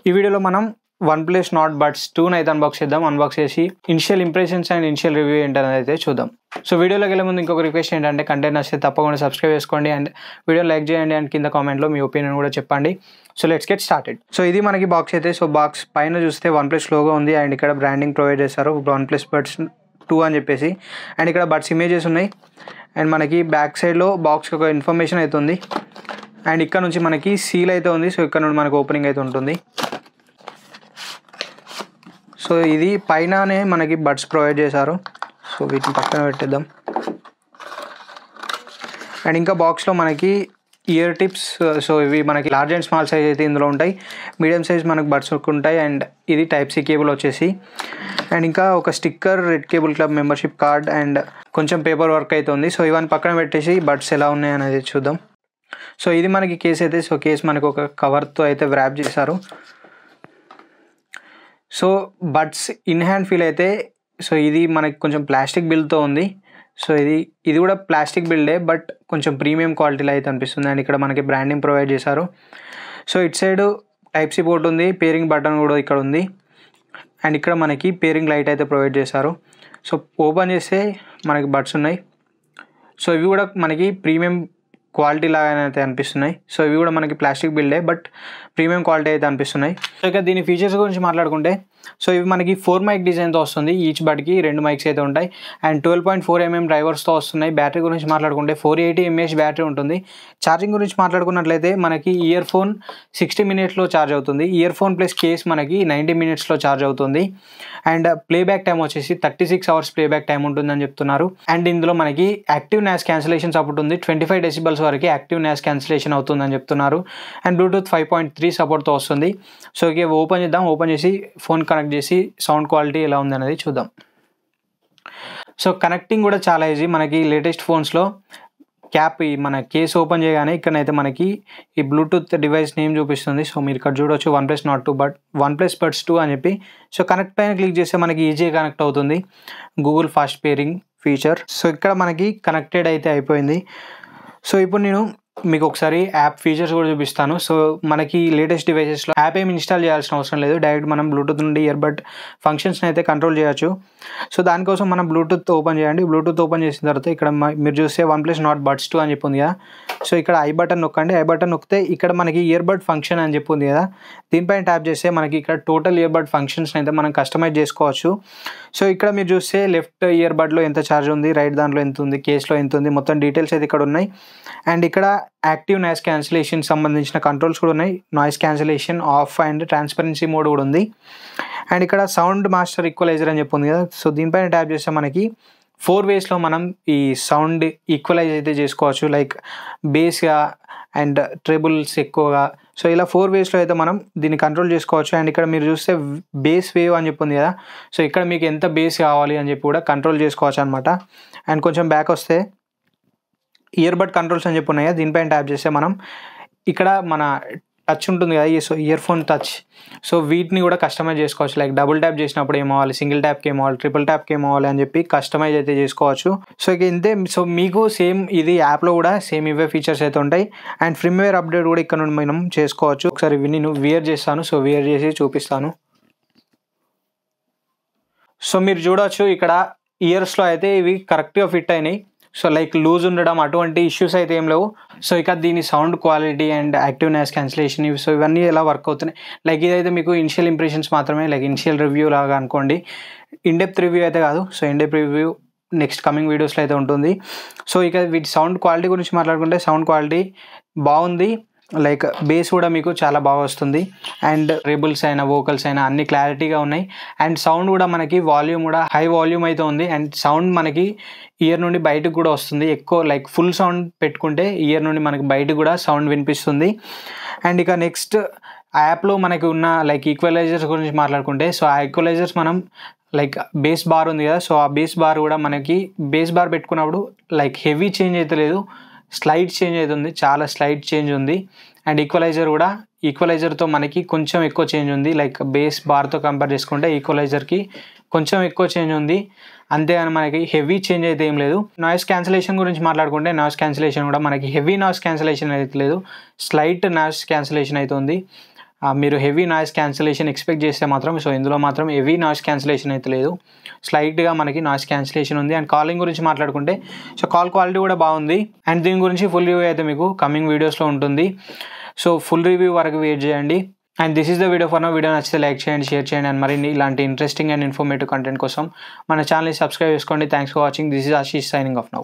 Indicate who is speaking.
Speaker 1: ఈ వీడియోలో మనం OnePlus Nord Buds 2 అయితే అన్బాక్స్ చేద్దాం. అన్బాక్స్ చేసి initial impressions and initial review ఏంటనేది అయితే చూద్దాం. సో వీడియోలోకి వెళ్ళే ముందు ఇంకొక రిక్వెస్ట్ ఏంటంటే కంటెంట్ నచ్చితే తప్పకుండా సబ్స్క్రైబ్ చేసుకోండి అండ్ వీడియో లైక్ చేయండి అండ్ కింద కామెంట్లో మీ ఒపీనియన్ కూడా చెప్పండి. So let's get started. So ఇది మనకి బాక్స్ అయితే. సో బాక్స్ పైన చూస్తే OnePlus లోగో ఉంది అండ్ ఇక్కడ బ్రాండింగ్ ప్రొవైడ్ చేస్తారు OnePlus Buds 2 అని చెప్పేసి. అండ్ ఇక్కడ బడ్స్ ఇమేజెస్ ఉన్నాయి అండ్ మనకి బ్యాక్ సైడ్లో బాక్స్కి ఒక ఇన్ఫర్మేషన్ అయితే ఉంది అండ్ ఇక్కడ నుంచి మనకి సీల్ అయితే ఉంది. సో ఇక్కడ నుండి మనకి ఓపెనింగ్ అయితే ఉంటుంది. సో ఇది పైననే మనకి బడ్స్ ప్రొవైడ్ చేశారు. సో వీటిని పక్కన పెట్టేద్దాం. అండ్ ఇంకా బాక్స్లో మనకి ఇయర్ టిప్స్. సో ఇవి మనకి లార్జ్ అండ్ స్మాల్ సైజ్ అయితే ఇందులో ఉంటాయి. మీడియం సైజ్ మనకు బడ్స్ ఉంటాయి అండ్ ఇది Type-C కేబుల్ వచ్చేసి. అండ్ ఇంకా ఒక sticker, red cable club membership card and కొంచెం పేపర్ వర్క్ అయితే ఉంది. సో ఇవన్నీ పక్కన పెట్టేసి బడ్స్ ఎలా ఉన్నాయి అనేది చూద్దాం. సో ఇది మనకి కేస్ అయితే. సో కేస్ మనకు ఒక కవర్తో అయితే వ్రాప్ చేశారు. So buds in hand feel అయితే. సో ఇది మనకి కొంచెం ప్లాస్టిక్ బిల్డ్తో ఉంది. సో ఇది కూడా ప్లాస్టిక్ బిల్డే బట్ కొంచెం ప్రీమియం క్వాలిటీలో అయితే అనిపిస్తుంది. అండ్ ఇక్కడ మనకి బ్రాండింగ్ ప్రొవైడ్ చేశారు. సో ఇటు సైడ్ Type-C పోర్ట్ ఉంది, పేరింగ్ బటన్ కూడా ఇక్కడ ఉంది అండ్ ఇక్కడ మనకి పేరింగ్ లైట్ అయితే ప్రొవైడ్ చేశారు. సో ఓపెన్ చేస్తే మనకి బడ్స్ ఉన్నాయి. సో ఇవి కూడా మనకి ప్రీమియం క్వాలిటీ లాగానే అయితే అనిపిస్తున్నాయి. సో ఇవి కూడా మనకి ప్లాస్టిక్ బిల్డే బట్ ప్రీమియం క్వాలిటీ అయితే అనిపిస్తున్నాయి. సో ఇక దీని ఫీచర్స్ గురించి మాట్లాడుకుంటే సో ఇవి మనకి 4 మైక్ డిజైన్తో వస్తుంది. ఈచ్ బడ్కి 2 మైక్స్ అయితే ఉంటాయి అండ్ 12.4 mm డ్రైవర్స్తో వస్తున్నాయి. బ్యాటరీ గురించి మాట్లాడుకుంటే 480 mAh బ్యాటరీ ఉంటుంది. ఛార్జింగ్ గురించి మాట్లాడుకున్నట్లయితే మనకి ఇయర్ ఫోన్ 60 minutesలో ఛార్జ్ అవుతుంది. ఇయర్ ఫోన్ ప్లస్ కేస్ మనకి 90 minutesలో ఛార్జ్ అవుతుంది. అండ్ ప్లేబ్యాక్ టైం వచ్చేసి 36 hours ప్లేబ్యాక్ టైం ఉంటుందని చెప్తున్నారు. అండ్ ఇందులో మనకి యాక్టివ్ నాయిస్ క్యాన్సిలేషన్ సపోర్ట్ ఉంది. 25 decibels వరకు యాక్టివ్ నాయిస్ క్యాన్సిలేషన్ అవుతుందని చెప్తున్నారు. అండ్ బ్లూటూత్ 5.3 సపోర్ట్తో వస్తుంది. సో ఇక ఓపెన్ చేద్దాం. ఓపెన్ చేసి ఫోన్ కనెక్ట్ చేసి సౌండ్ క్వాలిటీ ఎలా ఉంది అనేది చూద్దాం. సో కనెక్టింగ్ కూడా చాలా ఈజీ. మనకి లేటెస్ట్ ఫోన్స్లో క్యాప్ మన కేస్ ఓపెన్ చేయగానే ఇక్కడైతే మనకి ఈ బ్లూటూత్ డివైస్ నేమ్ చూపిస్తుంది. సో మీరు ఇక్కడ చూడవచ్చు OnePlus Nord 2 OnePlus Buds 2 అని చెప్పి. సో కనెక్ట్ పైన క్లిక్ చేస్తే మనకి ఈజీగా కనెక్ట్ అవుతుంది. Google fast pairing feature. So ఇక్కడ మనకి కనెక్టెడ్ అయితే అయిపోయింది. సో ఇప్పుడు నేను మీకు ఒకసారి యాప్ ఫీచర్స్ కూడా చూపిస్తాను. సో మనకి లేటెస్ట్ డివైసెస్లో యాప్ ఏమి ఇన్స్టాల్ చేయాల్సిన అవసరం లేదు. డైరెక్ట్ మనం బ్లూటూత్ నుండి ఇయర్బడ్ ఫంక్షన్స్ని అయితే కంట్రోల్ చేయొచ్చు. సో దానికోసం మనం బ్లూటూత్ ఓపెన్ చేయండి. బ్లూటూత్ ఓపెన్ చేసిన తర్వాత ఇక్కడ మీరు చూస్తే OnePlus Nord Buds 2 అని చెప్పింది కదా. సో ఇక్కడ ఐ బటన్ నొక్కండి. ఐ బటన్ నొక్కితే ఇక్కడ మనకి ఇయర్బడ్ ఫంక్షన్ అని చెప్పింది కదా. దీనిపైన ట్యాప్ చేస్తే మనకి ఇక్కడ టోటల్ ఇయర్బడ్ ఫంక్షన్స్ని అయితే మనం కస్టమైజ్ చేసుకోవచ్చు. సో ఇక్కడ మీరు చూస్తే లెఫ్ట్ ఇయర్బడ్లో ఎంత ఛార్జ్ ఉంది, రైట్ దాంట్లో ఎంత ఉంది, కేస్లో ఎంత ఉంది, మొత్తం డీటెయిల్స్ అయితే ఇక్కడ ఉన్నాయి. అండ్ ఇక్కడ యాక్టివ్ నాయిస్ క్యాన్సిలేషన్ సంబంధించిన కంట్రోల్స్ కూడా ఉన్నాయి. Noise cancellation, of and transparency mode కూడా ఉంది. అండ్ ఇక్కడ సౌండ్ మాస్టర్ ఈక్వలైజర్ అని చెప్పింది కదా. సో దీనిపైన ట్యాప్ చేస్తే మనకి 4 waysలో మనం ఈ సౌండ్ ఈక్వలైజ్ అయితే చేసుకోవచ్చు. లైక్ బేస్గా అండ్ ట్రెబుల్స్ ఎక్కువగా. సో ఇలా 4 waysలో అయితే మనం దీన్ని కంట్రోల్ చేసుకోవచ్చు. అండ్ ఇక్కడ మీరు చూస్తే బేస్ వేవ్ అని చెప్పింది కదా. సో ఇక్కడ మీకు ఎంత బేస్ కావాలి అని చెప్పి కూడా కంట్రోల్ చేసుకోవచ్చు అనమాట. అండ్ కొంచెం బ్యాక్ వస్తే ఇయర్బడ్ కంట్రోల్స్ అని చెప్పి ఉన్నాయి. దీనిపైన ట్యాప్ చేస్తే మనం ఇక్కడ మన టచ్ ఉంటుంది కదా. So year phone touch. So వీటిని కూడా కస్టమైజ్ చేసుకోవచ్చు. లైక్ డబుల్ ట్యాప్ చేసినప్పుడు ఏమవ్వాలి, సింగిల్ ట్యాప్కి ఏమవ్వాలి, ట్రిపుల్ ట్యాప్కి ఏమవ్వాలి అని చెప్పి కస్టమైజ్ అయితే చేసుకోవచ్చు. సో ఇక ఇంతే. సో మీకు సేమ్ ఇది యాప్లో కూడా సేమ్ ఇవే ఫీచర్స్ అయితే ఉంటాయి. అండ్ ఫ్రీమ్వేర్ అప్డేట్ కూడా ఇక్కడ నుండి మనం చేసుకోవచ్చు. ఒకసారి ఇవి నేను వేర్ చేస్తాను. సో వేర్ చేసి చూపిస్తాను. సో మీరు చూడవచ్చు ఇక్కడ ఇయర్స్లో అయితే ఇవి కరెక్ట్గా ఫిట్ అయినాయి. సో లైక్ లూజ్ ఉండడం అటువంటి ఇష్యూస్ అయితే ఏం లేవు. సో ఇక దీని sound quality and active noise cancellation so ఇవన్నీ ఎలా వర్క్ అవుతున్నాయి. లైక్ ఇదైతే మీకు ఇనిషియల్ ఇంప్రెషన్స్ మాత్రమే, లైక్ ఇనిషియల్ రివ్యూ లాగా అనుకోండి. ఇన్డెప్త్ రివ్యూ అయితే కాదు. So in depth review next coming వీడియోస్లో అయితే ఉంటుంది. సో ఇక వీటి సౌండ్ క్వాలిటీ గురించి మాట్లాడుకుంటే సౌండ్ క్వాలిటీ బాగుంది. లైక్ బేస్ కూడా మీకు చాలా బాగా వస్తుంది అండ్ రేబుల్స్ అయినా వోకల్స్ అయినా అన్ని క్లారిటీగా ఉన్నాయి. అండ్ సౌండ్ కూడా మనకి వాల్యూమ్ కూడా హై వాల్యూమ్ అయితే ఉంది. అండ్ సౌండ్ మనకి ఇయర్ నుండి బయటకు కూడా వస్తుంది. ఎక్కువ లైక్ ఫుల్ సౌండ్ పెట్టుకుంటే ఇయర్ నుండి మనకి బయటకు కూడా సౌండ్ వినిపిస్తుంది. అండ్ ఇక నెక్స్ట్ యాప్లో మనకి ఉన్న లైక్ ఈక్వలైజర్స్ గురించి మాట్లాడుకుంటే సో ఆ ఈక్వలైజర్స్ మనం లైక్ బేస్ బార్ ఉంది కదా. సో ఆ బేస్ బార్ కూడా మనకి బేస్ బార్ పెట్టుకున్నప్పుడు లైక్ హెవీ చేంజ్ అయితే లేదు, స్లైడ్ చేంజ్ అవుతుంది. చాలా స్లైడ్ చేంజ్ ఉంది. అండ్ ఈక్వలైజర్తో మనకి కొంచెం ఎక్కువ చేంజ్ ఉంది. లైక్ బేస్ బార్తో కంపేర్ చేసుకుంటే ఈక్వలైజర్కి కొంచెం ఎక్కువ చేంజ్ ఉంది. అంతేగాని మనకి హెవీ చేంజ్ అయితే ఏం లేదు. నాయిస్ క్యాన్సిలేషన్ గురించి మాట్లాడుకుంటే నాయిస్ క్యాన్సిలేషన్ కూడా మనకి హెవీ నాయిస్ క్యాన్సిలేషన్ అయితే లేదు, స్లైట్ నాయిస్ క్యాన్సిలేషన్ అయితే ఉంది. మీరు హెవీ నాయిస్ క్యాన్సిలేషన్ ఎక్స్పెక్ట్ చేస్తే మాత్రం సో ఇందులో మాత్రం హెవీ నాయిస్ క్యాన్సిలేషన్ అయితే లేదు, స్లైట్గా మనకి నాయిస్ క్యాన్సిలేషన్ ఉంది. అండ్ కాలింగ్ గురించి మాట్లాడుకుంటే సో కాల్ క్వాలిటీ కూడా బాగుంది. అండ్ దీని గురించి ఫుల్ రివ్యూ అయితే మీకు కమింగ్ వీడియోస్లో ఉంటుంది. సో ఫుల్ రివ్యూ వరకు వెయిట్ చేయండి. And this is the video for now. Video నచ్చితే లైక్ చేయండి, షేర్ చేయండి. అండ్ మరిన్ని ఇలాంటి ఇంట్రెస్టింగ్ అండ్ ఇన్ఫర్మేటివ్ కంటెంట్ కోసం మన ఛానల్ని సబ్స్క్రైబ్ చేసుకోండి. Thanks for watching. This is Ashish signing off now.